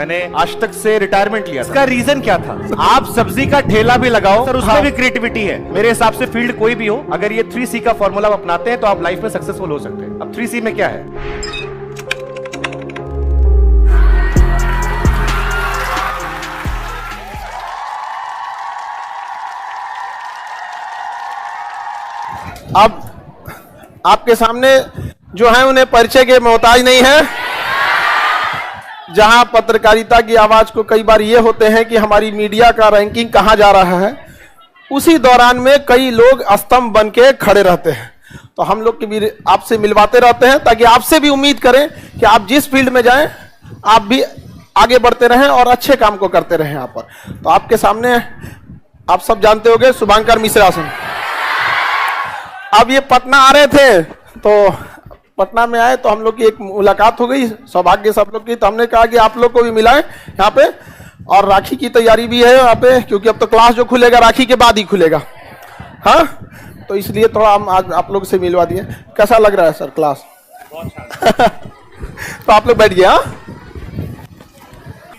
मैंने आज तक से रिटायरमेंट लिया था। इसका रीजन क्या था? आप सब्जी का ठेला भी लगाओ सर, उसमें भी क्रिएटिविटी है। मेरे हिसाब से फील्ड कोई भी हो, अगर ये 3C का फॉर्मूला अपनाते हैं तो आप लाइफ में सक्सेसफुल हो सकते हैं। अब 3C में क्या है? अब आपके सामने जो है उन्हें परिचय के मोहताज नहीं है। जहां पत्रकारिता की आवाज को कई बार ये होते हैं कि हमारी मीडिया का रैंकिंग कहां जा रहा है, उसी दौरान में कई लोग स्तंभ बन के खड़े रहते हैं। तो हम लोग भी आपसे मिलवाते रहते हैं ताकि आपसे भी उम्मीद करें कि आप जिस फील्ड में जाएं आप भी आगे बढ़ते रहें और अच्छे काम को करते रहें। यहाँ पर तो आपके सामने आप सब जानते होंगे शुभांकर मिश्रा सिंह। अब ये पटना आ रहे थे तो पटना में आए तो हम लोग की एक मुलाकात हो गई, सौभाग्य सब लोग की। तो हमने कहा कि आप लोग को भी मिलाएं यहाँ पे, और राखी की तैयारी भी है यहाँ पे, क्योंकि अब तो क्लास जो खुलेगा राखी के बाद ही खुलेगा। हाँ, तो इसलिए थोड़ा हम आज आप लोग से मिलवा दिए। कैसा लग रहा है सर क्लास? तो आप लोग बैठ गए। हाँ,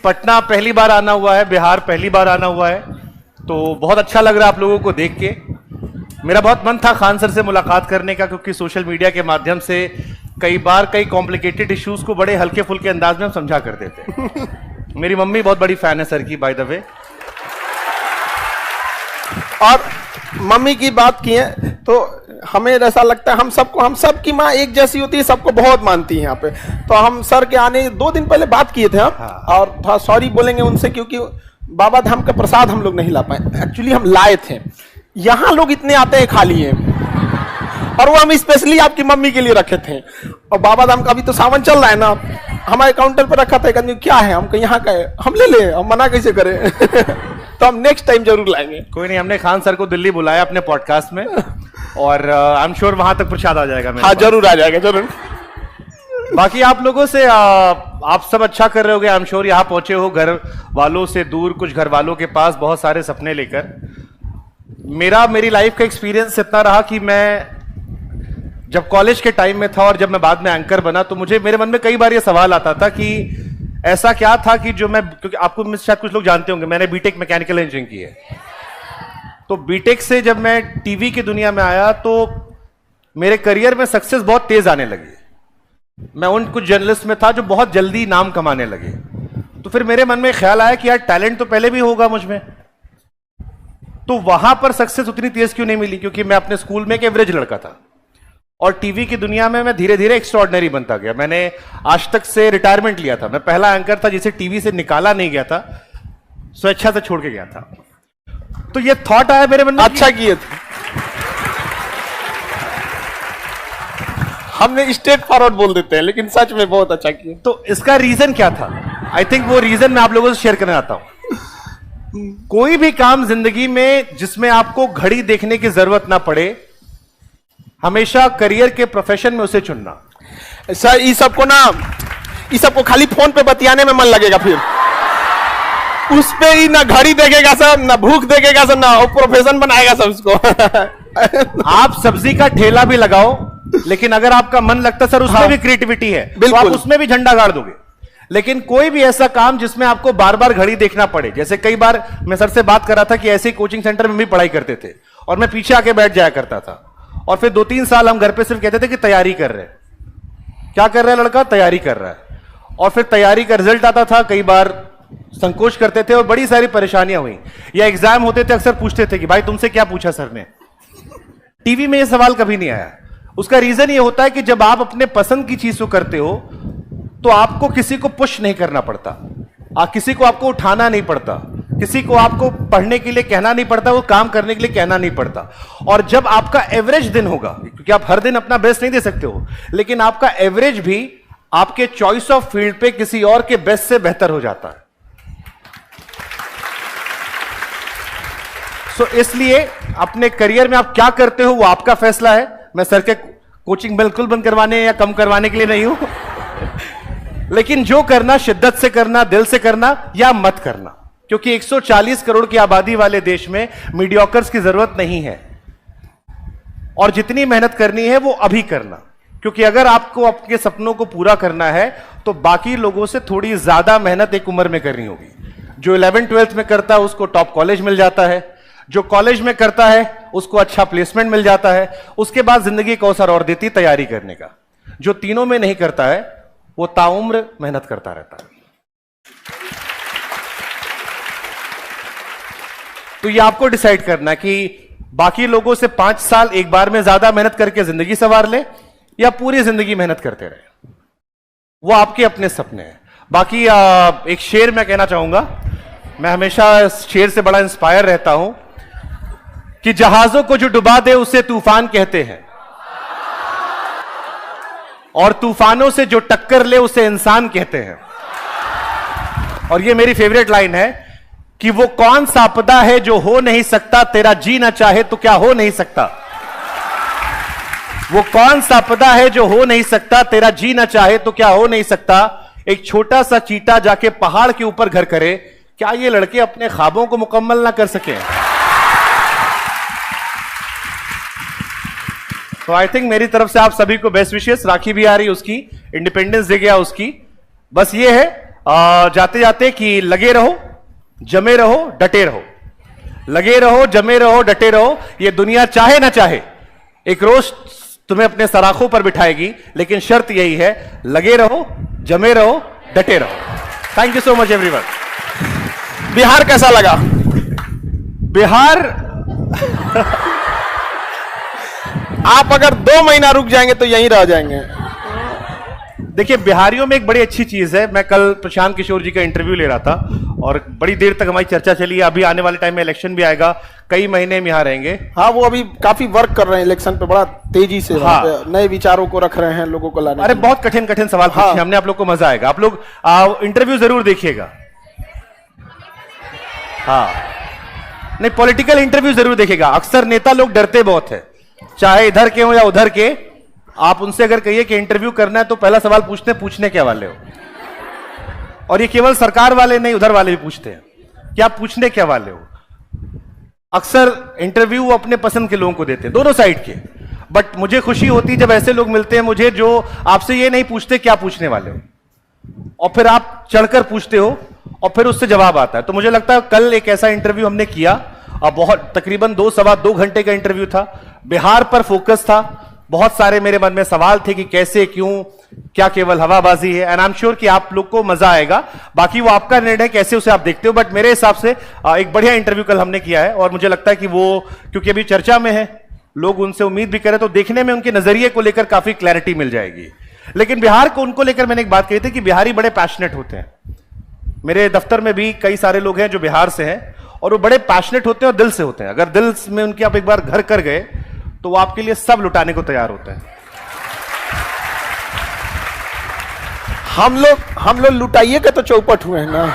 पटना पहली बार आना हुआ है, बिहार पहली बार आना हुआ है, तो बहुत अच्छा लग रहा है आप लोगों को देख के। मेरा बहुत मन था खान सर से मुलाकात करने का, क्योंकि सोशल मीडिया के माध्यम से कई बार कई कॉम्प्लिकेटेड इश्यूज को बड़े हल्के फुल्के अंदाज में हम समझा करते थे। मेरी मम्मी बहुत बड़ी फैन है सर की, बाय द वे। और मम्मी की बात की है तो हमें ऐसा लगता है हम सब की माँ एक जैसी होती है, सबको बहुत मानती है यहाँ पे। तो हम सर के आने 2 दिन पहले बात किए थे हम। हाँ। और थोड़ा सॉरी बोलेंगे उनसे, क्योंकि बाबा धाम का प्रसाद हम लोग नहीं ला पाए। एक्चुअली हम लाए थे, यहाँ लोग इतने आते हैं खा लिए, और वो हम स्पेशली आपकी मम्मी के लिए रखे थे। और बाबा धाम का अभी तो सावन चल रहा है ना, हमारे काउंटर पर रखा था। एक आदमी क्या है, हम यहाँ का है, हम ले ले, हम मना कैसे करें। तो हम नेक्स्ट टाइम जरूर लाएंगे। कोई नहीं, हमने खान सर को दिल्ली बुलाया अपने पॉडकास्ट में, और आई एम श्योर वहां तक प्रसाद आ जाएगा। हाँ, जरूर आ जाएगा, जरूर। बाकी आप लोगों से आप सब अच्छा कर रहे होगे। आई एम श्योर यहाँ पहुंचे हो घर वालों से दूर, कुछ घर वालों के पास बहुत सारे सपने लेकर। मेरी लाइफ का एक्सपीरियंस इतना रहा कि मैं जब कॉलेज के टाइम में था और जब मैं बाद में एंकर बना, तो मेरे मन में कई बार ये सवाल आता था कि ऐसा क्या था कि जो मैं, क्योंकि आपको में शायद कुछ लोग जानते होंगे, मैंने बीटेक मैकेनिकल इंजीनियरिंग की है। तो बीटेक से जब मैं टीवी की दुनिया में आया तो मेरे करियर में सक्सेस बहुत तेज आने लगी। मैं उन कुछ जर्नलिस्ट में था जो बहुत जल्दी नाम कमाने लगे। तो फिर मेरे मन में ख्याल आया कि यार टैलेंट तो पहले भी होगा मुझ में, तो वहां पर सक्सेस उतनी तेज क्यों नहीं मिली? क्योंकि मैं अपने स्कूल में एक एवरेज लड़का था, और टीवी की दुनिया में मैं धीरे धीरे एक्स्ट्राऑर्डिनरी बनता गया। मैंने आज तक से रिटायरमेंट लिया था। मैं पहला एंकर था जिसे टीवी से निकाला नहीं गया था, स्वेच्छा से छोड़ के गया था। तो ये थॉट आया मेरे मन में, अच्छा किए थे। हमने स्ट्रेट फॉरवर्ड बोल देते हैं, लेकिन सच में बहुत अच्छा किए। तो इसका रीजन क्या था? आई थिंक वो रीजन मैं आप लोगों से शेयर करना चाहता हूं। कोई भी काम जिंदगी में जिसमें आपको घड़ी देखने की जरूरत ना पड़े, हमेशा करियर के प्रोफेशन में उसे चुनना। सर ये सबको खाली फोन पे बतियाने में मन लगेगा, फिर उस पे ही ना घड़ी देखेगा सब, ना भूख देखेगा सब, ना प्रोफेशन बनाएगा सब उसको। आप सब्जी का ठेला भी लगाओ, लेकिन अगर आपका मन लगता सर उसमें भी क्रिएटिविटी है, तो आप उसमें भी झंडा गाड़ दोगे। लेकिन कोई भी ऐसा काम जिसमें आपको बार बार घड़ी देखना पड़े, जैसे कई बार मैं सर से बात कर रहा था कि ऐसे कोचिंग सेंटर में भी पढ़ाई करते थे और मैं पीछे आके बैठ जाया करता था, और फिर 2-3 साल हम घर पे सिर्फ कहते थे कि तैयारी कर रहे हैं। क्या कर रहा है लड़का? तैयारी कर रहा है। और फिर तैयारी का रिजल्ट आता था, कई बार संकोच करते थे और बड़ी सारी परेशानियां हुई। या एग्जाम होते थे, अक्सर पूछते थे कि भाई तुमसे क्या पूछा सर ने? टीवी में यह सवाल कभी नहीं आया। उसका रीजन यह होता है कि जब आप अपने पसंद की चीज को करते हो तो आपको किसी को पुश नहीं करना पड़ता, किसी को आपको उठाना नहीं पड़ता, किसी को आपको पढ़ने के लिए कहना नहीं पड़ता, वो काम करने के लिए कहना नहीं पड़ता। और जब आपका एवरेज दिन होगा, क्योंकि आप हर दिन अपना बेस्ट नहीं दे सकते हो, लेकिन आपका एवरेज भी आपके चॉइस ऑफ फील्ड पे किसी और के बेस्ट से बेहतर हो जाता है। इसलिए अपने करियर में आप क्या करते हो वो आपका फैसला है। मैं सर के कोचिंग बिल्कुल बंद करवाने या कम करवाने के लिए नहीं हूं, लेकिन जो करना शिद्दत से करना, दिल से करना या मत करना, क्योंकि 140 करोड़ की आबादी वाले देश में मीडियोकर्स की जरूरत नहीं है। और जितनी मेहनत करनी है वो अभी करना, क्योंकि अगर आपको आपके सपनों को पूरा करना है तो बाकी लोगों से थोड़ी ज्यादा मेहनत एक उम्र में करनी होगी। जो 11th-12th में करता है उसको टॉप कॉलेज मिल जाता है, जो कॉलेज में करता है उसको अच्छा प्लेसमेंट मिल जाता है, उसके बाद जिंदगी को अवसर और देती तैयारी करने का। जो तीनों में नहीं करता है वो ताउम्र मेहनत करता रहता है। तो ये आपको डिसाइड करना कि बाकी लोगों से 5 साल एक बार में ज्यादा मेहनत करके जिंदगी संवार ले या पूरी जिंदगी मेहनत करते रहे। वो आपके अपने सपने हैं। बाकी एक शेर मैं कहना चाहूंगा, मैं हमेशा इस शेर से बड़ा इंस्पायर रहता हूं कि जहाजों को जो डुबा दे उसे तूफान कहते हैं, और तूफानों से जो टक्कर ले उसे इंसान कहते हैं। और ये मेरी फेवरेट लाइन है कि वो कौन सा आपदा है जो हो नहीं सकता, तेरा जी ना चाहे तो क्या हो नहीं सकता। वो कौन सा आपदा है जो हो नहीं सकता, तेरा जी ना चाहे तो क्या हो नहीं सकता। एक छोटा सा चीटा जाके पहाड़ के ऊपर घर करे, क्या ये लड़के अपने ख्वाबों को मुकम्मल ना कर सके। तो आई थिंक मेरी तरफ से आप सभी को बेस्ट विशेस। राखी भी आ रही उसकी, इंडिपेंडेंस डे गया उसकी। बस ये है जाते जाते कि लगे रहो, जमे रहो, डटे रहो। लगे रहो, जमे रहो, डटे रहो। ये दुनिया चाहे ना चाहे एक रोज तुम्हें अपने सराखों पर बिठाएगी, लेकिन शर्त यही है, लगे रहो, जमे रहो, डटे रहो। Thank you so much everyone. Bihar कैसा लगा? बिहार आप अगर 2 महीना रुक जाएंगे तो यहीं रह जाएंगे। देखिए, बिहारियों में एक बड़ी अच्छी चीज है। मैं कल प्रशांत किशोर जी का इंटरव्यू ले रहा था और बड़ी देर तक हमारी चर्चा चली। अभी आने वाले टाइम में इलेक्शन भी आएगा, कई महीने में यहाँ रहेंगे। हाँ, वो अभी काफी वर्क कर रहे हैं इलेक्शन पे, बड़ा तेजी से हाँ। नए विचारों को रख रहे हैं लोगों को लाने। अरे बहुत कठिन कठिन सवाल पूछे हाँ। हमने, आप लोग को मजा आएगा। आप लोग इंटरव्यू जरूर देखिएगा। हाँ, नहीं, पॉलिटिकल इंटरव्यू जरूर देखिएगा। अक्सर नेता लोग डरते बहुत है, चाहे इधर के हो या उधर के। आप उनसे अगर कहिए कि इंटरव्यू करना है तो पहला सवाल पूछने क्या वाले हो। और ये केवल सरकार वाले नहीं, उधर वाले भी पूछते हैं कि आप पूछने क्या वाले हो। अक्सर इंटरव्यू वो अपने पसंद के लोगों को देते हैं, दोनों साइड के। बट मुझे खुशी होती है जब ऐसे लोग मिलते हैं मुझे जो आपसे ये नहीं पूछते क्या पूछने वाले हो, और फिर आप चढ़कर पूछते हो और फिर उससे जवाब आता है। तो मुझे लगता है कल एक ऐसा इंटरव्यू हमने किया, और बहुत तकरीबन 2-2.25 घंटे का इंटरव्यू था। बिहार पर फोकस था। बहुत सारे मेरे मन में सवाल थे कि कैसे, क्यों, क्या केवल हवाबाजी है। एंड आई एम श्योर कि आप लोग को मजा आएगा। बाकी वो आपका निर्णय कैसे उसे आप देखते हो। बट मेरे हिसाब से एक बढ़िया इंटरव्यू कल हमने किया है, और मुझे लगता है कि वो क्योंकि अभी चर्चा में है, लोग उनसे उम्मीद भी करें, तो देखने में उनके नजरिए को लेकर काफी क्लैरिटी मिल जाएगी। लेकिन बिहार को उनको लेकर मैंने एक बात कही थी कि बिहारी बड़े पैशनेट होते हैं। मेरे दफ्तर में भी कई सारे लोग हैं जो बिहार से हैं, और वो बड़े पैशनेट होते हैं और दिल से होते हैं। अगर दिल में उनके आप एक बार घर कर गए तो वो आपके लिए सब लुटाने को तैयार होते हैं। हम लोग लुटाइए के तो चौपट हुए हैं ना,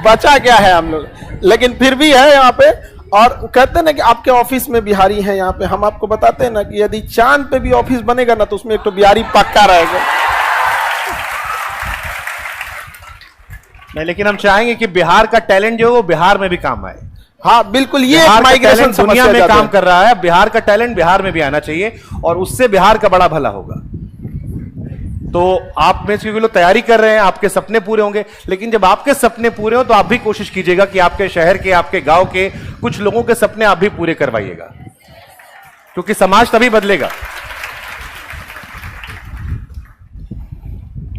बचा क्या है हम लोग। लेकिन फिर भी है यहाँ पे। और कहते हैं ना कि आपके ऑफिस में बिहारी हैं यहाँ पे। हम आपको बताते हैं ना कि यदि चांद पे भी ऑफिस बनेगा ना तो उसमें एक तो बिहारी पक्का रहेगा। नहीं, लेकिन हम चाहेंगे कि बिहार का टैलेंट जो है वो बिहार में भी काम आए। हाँ बिल्कुल, ये बिहार का माइग्रेशन टैलेंट दुनिया में काम कर रहा है, बिहार का टैलेंट बिहार में भी आना चाहिए, और उससे बिहार का बड़ा भला होगा। तो आप में से लोग तैयारी कर रहे हैं, आपके सपने पूरे होंगे। लेकिन जब आपके सपने पूरे हो तो आप भी कोशिश कीजिएगा कि आपके शहर के, आपके गांव के कुछ लोगों के सपने आप भी पूरे करवाइएगा, क्योंकि समाज तभी बदलेगा।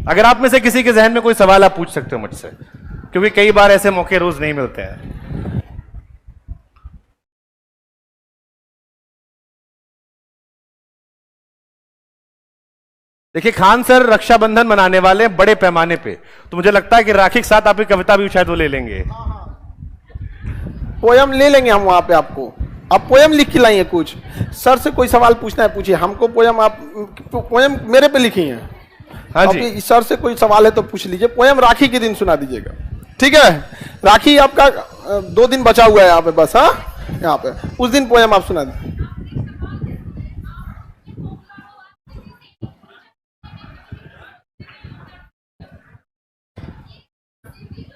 अगर आप में से किसी के जहन में कोई सवाल आप पूछ सकते हो मुझसे, क्योंकि कई बार ऐसे मौके रोज नहीं मिलते हैं। देखिए, खान सर रक्षाबंधन मनाने वाले हैं बड़े पैमाने पे, तो मुझे लगता है कि राखी के साथ आपकी कविता भी शायद वो ले लेंगे। पोयम ले लेंगे हम वहां पे आपको। आप पोयम लिख के लाइए कुछ। सर से कोई सवाल पूछना है पूछिए। हमको पोयम, आप पोयम मेरे पे लिखी है। हाँ जी। सर से कोई सवाल है तो पूछ लीजिए। पोयम राखी के दिन सुना दीजिएगा, ठीक है? राखी आपका 2 दिन बचा हुआ है यहाँ पे बस। हाँ, यहाँ पे उस दिन पोयम आप सुना दीजिए।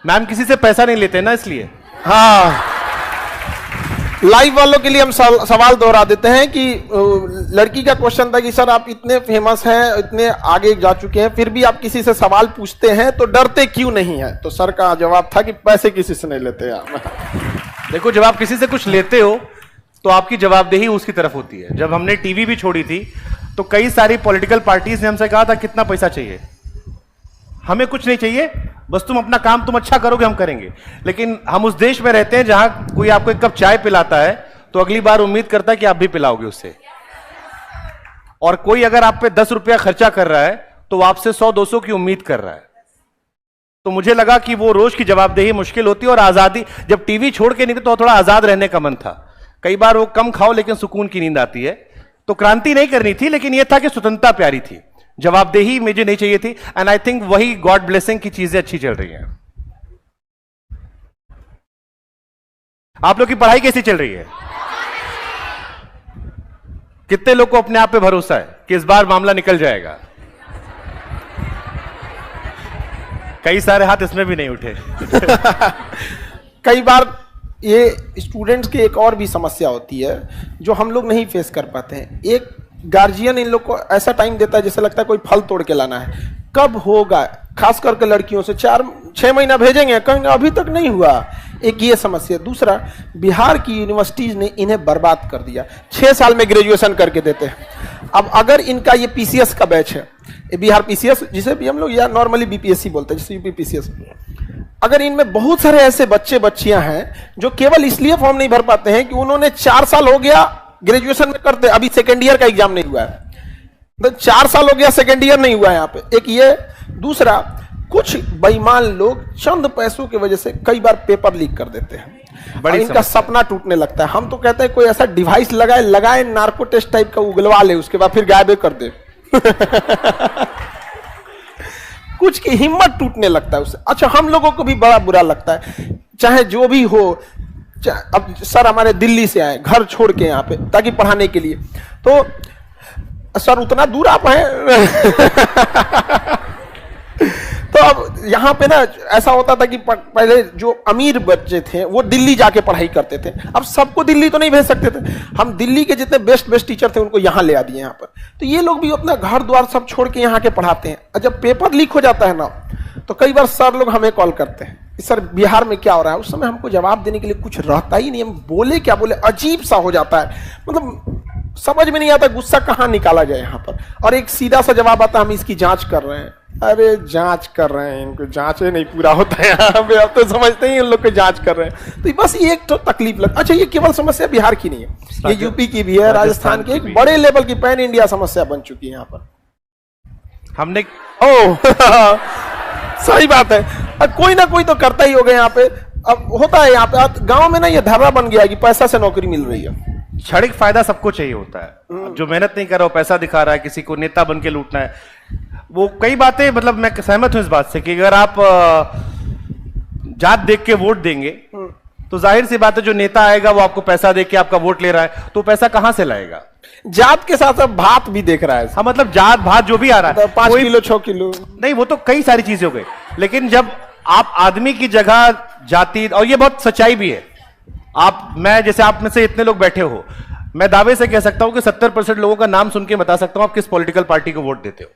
मैम किसी से पैसा नहीं लेते ना, इसलिए। हाँ, लाइव वालों के लिए हम सवाल दोहरा देते हैं कि लड़की का क्वेश्चन था कि सर आप इतने फेमस हैं, इतने आगे जा चुके हैं, फिर भी आप किसी से सवाल पूछते हैं तो डरते क्यों नहीं है? तो सर का जवाब था कि पैसे किसी से नहीं लेते यार। देखो, जब आप किसी से कुछ लेते हो तो आपकी जवाबदेही उसकी तरफ होती है। जब हमने टीवी भी छोड़ी थी तो कई सारी पॉलिटिकल पार्टीज ने हमसे कहा था कितना पैसा चाहिए। हमें कुछ नहीं चाहिए, बस तुम अपना काम तुम अच्छा करोगे, हम करेंगे। लेकिन हम उस देश में रहते हैं जहां कोई आपको एक कप चाय पिलाता है तो अगली बार उम्मीद करता है कि आप भी पिलाओगे उससे। और कोई अगर आप पे 10 रुपया खर्चा कर रहा है तो आपसे 100-200 की उम्मीद कर रहा है। तो मुझे लगा कि वो रोज की जवाबदेही मुश्किल होती है। और आजादी, जब टीवी छोड़ के नहीं थे तो थोड़ा आजाद रहने का मन था। कई बार वो कम खाओ लेकिन सुकून की नींद आती है। तो क्रांति नहीं करनी थी, लेकिन यह था कि स्वतंत्रता प्यारी थी, जवाबदेही मुझे नहीं चाहिए थी। एंड आई थिंक वही गॉड ब्लेसिंग की चीजें अच्छी चल रही हैं। आप लोग की पढ़ाई कैसी चल रही है? कितने लोग को अपने आप पे भरोसा है कि इस बार मामला निकल जाएगा? कई सारे हाथ इसमें भी नहीं उठे। कई बार ये स्टूडेंट्स की एक और भी समस्या होती है जो हम लोग नहीं फेस कर पाते हैं। एक गार्जियन इन लोग को ऐसा टाइम देता है जैसे लगता है कोई फल तोड़ के लाना है, कब होगा। खास करके लड़कियों से 4-6 महीना भेजेंगे, कहीं अभी तक नहीं हुआ। एक ये समस्या। दूसरा, बिहार की यूनिवर्सिटीज ने इन्हें बर्बाद कर दिया। 6 साल में ग्रेजुएशन करके देते हैं। अब अगर इनका ये पीसीएस का बैच है, बिहार पीसीएस जिसे भी हम लोग या नॉर्मली बीपीएससी बोलते हैं, जैसे यूपी पीसीएस, अगर इनमें बहुत सारे ऐसे बच्चे बच्चियां हैं जो केवल इसलिए फॉर्म नहीं भर पाते हैं कि उन्होंने 4 साल हो गया ग्रेजुएशन में करते, अभी सेकेंड ईयर का एग्जाम नहीं हुआ है, तो 4 साल हो गया सेकेंड ईयर नहीं हुआ है यहाँ पे। एक ये। दूसरा, कुछ बेईमान लोग चंद पैसों की वजह से कई बार पेपर लीक कर देते हैं और इनका सपना टूटने लगता है। हम तो कहते हैं कोई ऐसा डिवाइस लगाए नार्को टेस्ट टाइप का उगलवा ले, उसके बाद फिर गायब कर दे। कुछ की हिम्मत टूटने लगता है उससे। अच्छा, हम लोगों को भी बड़ा बुरा लगता है, चाहे जो भी हो। अब सर हमारे दिल्ली से आए घर छोड़ के यहाँ पे ताकि पढ़ाने के लिए, तो सर उतना दूर आप हैं। तो अब यहाँ पे ना ऐसा होता था कि पहले जो अमीर बच्चे थे वो दिल्ली जाके पढ़ाई करते थे। अब सबको दिल्ली तो नहीं भेज सकते थे, हम दिल्ली के जितने बेस्ट टीचर थे उनको यहाँ ले आ दिए यहाँ पर। तो ये लोग भी अपना घर द्वार सब छोड़ के यहाँ के पढ़ाते हैं। और जब पेपर लीक हो जाता है ना, तो कई बार सर लोग हमें कॉल करते हैं कि सर बिहार में क्या हो रहा है। उस समय हमको जवाब देने के लिए कुछ रहता ही नहीं, हम बोले क्या बोले, अजीब सा हो जाता है। मतलब समझ में नहीं आता गुस्सा कहाँ निकाला जाए यहाँ पर। और एक सीधा सा जवाब आता है, हम इसकी जांच कर रहे हैं। अरे जांच कर रहे हैं, इनको जांच नहीं पूरा होता है यहाँ पे। अब तो समझते ही उन लोग को जांच कर रहे हैं। तो बस ये एक तो तकलीफ लग। अच्छा, ये केवल समस्या बिहार की नहीं है, ये यूपी की भी है, राजस्थान की, एक बड़े लेवल की पैन इंडिया समस्या बन चुकी है यहाँ पर। हमने सही बात है, कोई ना कोई तो करता ही होगा यहाँ पे। अब होता है यहाँ पे गांव में ना, ये धर्रा बन गया कि पैसा से नौकरी मिल रही है। क्षणिक फायदा सबको चाहिए होता है। जो मेहनत नहीं कर रहा हो, पैसा दिखा रहा है, किसी को नेता बन के लूटना है, वो कई बातें, मतलब मैं सहमत हूं इस बात से कि अगर आप जात देख के वोट देंगे तो जाहिर सी बात है जो नेता आएगा वो आपको पैसा दे के आपका वोट ले रहा है, तो पैसा कहां से लाएगा? जात के साथ साथ भात भी देख रहा है। हाँ, मतलब जात भात जो भी आ रहा है, 5 किलो 6 किलो नहीं, वो तो कई सारी चीजें हो गई। लेकिन जब आप आदमी की जगह जाति, और ये बहुत सच्चाई भी है, मैं जैसे आप में से इतने लोग बैठे हो, मैं दावे से कह सकता हूं कि 70% लोगों का नाम सुन के बता सकता हूं आप किस पॉलिटिकल पार्टी को वोट देते हो।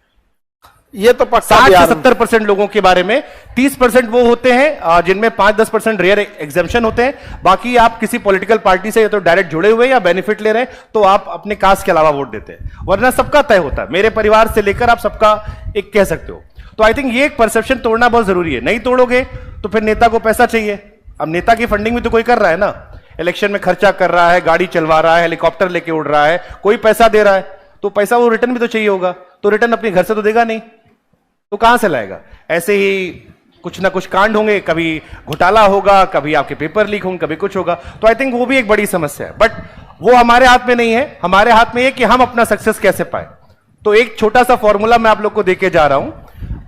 ये तो 60 से 70% लोगों के बारे में 30% वो होते हैं जिनमें 5-10% रेयर एग्जेम्पशन होते हैं। बाकी आप किसी पॉलिटिकल पार्टी से या तो डायरेक्ट जुड़े हुए या बेनिफिट ले रहे हैं, तो आप अपने कास्ट के अलावा वोट देते हैं, वरना सबका तय होता है। मेरे परिवार से लेकर आप सबका एक कह सकते हो। तो आई थिंक ये एक परसेप्शन तोड़ना बहुत जरूरी है। नहीं तोड़ोगे तो फिर नेता को पैसा चाहिए। अब नेता की फंडिंग भी तो कोई कर रहा है ना, इलेक्शन में खर्चा कर रहा है, गाड़ी चलवा रहा है, हेलीकॉप्टर लेके उड़ रहा है, कोई पैसा दे रहा है, तो पैसा वो रिटर्न भी तो चाहिए होगा। तो रिटर्न अपने घर से तो देगा नहीं, तो कहां से लाएगा? ऐसे ही कुछ ना कुछ कांड होंगे, कभी घोटाला होगा, कभी आपके पेपर लीक होंगे, कभी कुछ होगा। तो आई थिंक वो भी एक बड़ी समस्या है, बट वो हमारे हाथ में नहीं है। हमारे हाथ में ये कि हम अपना सक्सेस कैसे पाए। तो एक छोटा सा फॉर्मूला मैं आप लोग को देके जा रहा हूं,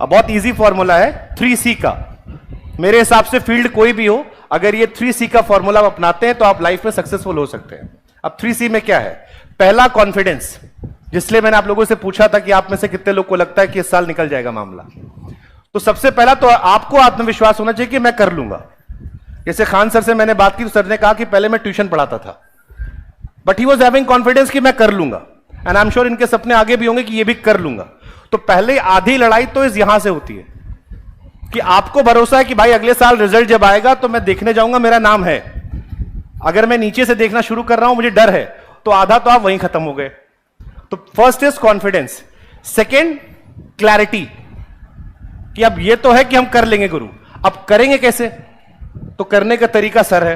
बहुत इजी फॉर्मूला है 3C का। मेरे हिसाब से फील्ड कोई भी हो, अगर ये 3C का फॉर्मूला अपनाते हैं तो आप लाइफ में सक्सेसफुल हो सकते हैं। अब 3C में क्या है? पहला, कॉन्फिडेंस, जिसलिए मैंने आप लोगों से पूछा था कि आप में से कितने लोग को लगता है कि इस साल निकल जाएगा मामला। तो सबसे पहला तो आपको आत्मविश्वास होना चाहिए कि मैं कर लूंगा। जैसे खान सर से मैंने बात की तो सर ने कहा कि पहले मैं ट्यूशन पढ़ाता था, but he was having confidence कि मैं कर लूंगा, एंड आई एम श्योर इनके सपने आगे भी होंगे कि ये भी कर लूंगा। तो पहले आधी लड़ाई तो इस यहां से होती है कि आपको भरोसा है कि भाई अगले साल रिजल्ट जब आएगा तो मैं देखने जाऊंगा, मेरा नाम है। अगर मैं नीचे से देखना शुरू कर रहा हूं, मुझे डर है, तो आधा तो आप वहीं खत्म हो गए। तो first is confidence, second clarity कि अब ये तो है कि हम कर लेंगे गुरु, अब करेंगे कैसे? तो करने का तरीका सर है,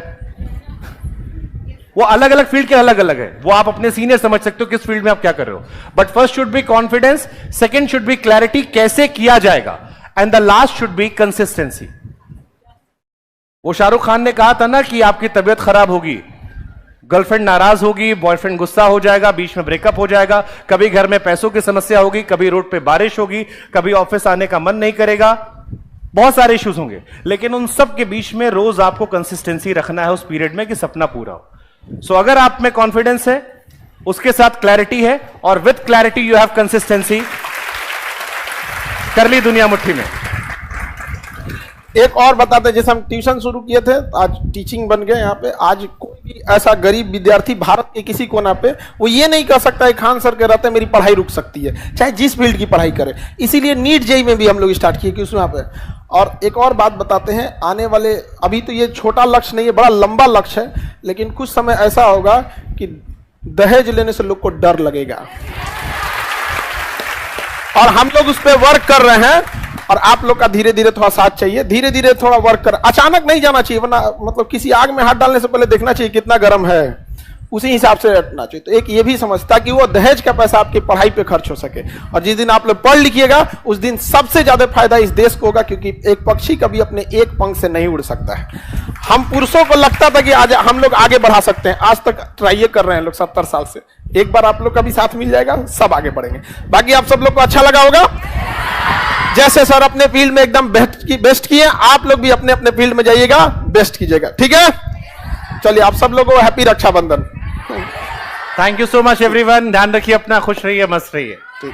वो अलग अलग फील्ड के अलग अलग है, वो आप अपने सीनियर समझ सकते हो किस फील्ड में आप क्या कर रहे हो। But first should be confidence, second should be clarity कैसे किया जाएगा, and the last should be consistency. वो शाहरुख खान ने कहा था ना कि आपकी तबीयत खराब होगी, गर्लफ्रेंड नाराज होगी, बॉयफ्रेंड गुस्सा हो जाएगा, बीच में ब्रेकअप हो जाएगा, कभी घर में पैसों की समस्या होगी, कभी रोड पे बारिश होगी, कभी ऑफिस आने का मन नहीं करेगा, बहुत सारे इश्यूज होंगे, लेकिन उन सब के बीच में रोज आपको कंसिस्टेंसी रखना है उस पीरियड में कि सपना पूरा हो। सो अगर आप में कॉन्फिडेंस है, उसके साथ क्लैरिटी है, और with clarity you have consistency, कर ली दुनिया मुट्ठी में। एक और बताते हैं, जैसे हम ट्यूशन शुरू किए थे, आज टीचिंग बन गए यहाँ पे। आज कोई भी ऐसा गरीब विद्यार्थी भारत के किसी कोना पे वो ये नहीं कह सकता है खान सर के रहते मेरी पढ़ाई रुक सकती है, चाहे जिस फील्ड की पढ़ाई करे। इसीलिए नीट जेईई में भी हम लोग स्टार्ट किए कि उसमें यहाँ पे। और एक और बात बताते हैं, आने वाले, अभी तो ये छोटा लक्ष्य नहीं है, बड़ा लंबा लक्ष्य है, लेकिन कुछ समय ऐसा होगा कि दहेज लेने से लोग को डर लगेगा, और हम लोग उस पर वर्क कर रहे हैं। और आप लोग का धीरे धीरे थोड़ा साथ चाहिए, धीरे धीरे थोड़ा वर्क कर, अचानक नहीं जाना चाहिए, वरना मतलब किसी आग में हाथ डालने से पहले देखना चाहिए कितना गर्म है, उसी हिसाब से हटना चाहिए। तो एक ये भी समझता कि वो दहेज का पैसा आपकी पढ़ाई पे खर्च हो सके, और जिस दिन आप लोग पढ़ लिखिएगा उस दिन सबसे ज्यादा फायदा इस देश को होगा, क्योंकि एक पक्षी कभी अपने एक पंख से नहीं उड़ सकता है। हम पुरुषों को लगता था कि आज हम लोग आगे बढ़ा सकते हैं, आज तक ट्राई कर रहे हैं लोग 70 साल से। एक बार आप लोग का भी साथ मिल जाएगा, सब आगे बढ़ेंगे। बाकी आप सब लोग को अच्छा लगा होगा। जैसे सर अपने फील्ड में एकदम बेस्ट किए, आप लोग भी अपने अपने फील्ड में जाइएगा, बेस्ट कीजिएगा, ठीक है? चलिए, आप सब लोगों को happy Rakshabandhan. Thank you so much everyone, ध्यान रखिए अपना, खुश रहिए, मस्त रहिए। ठीक।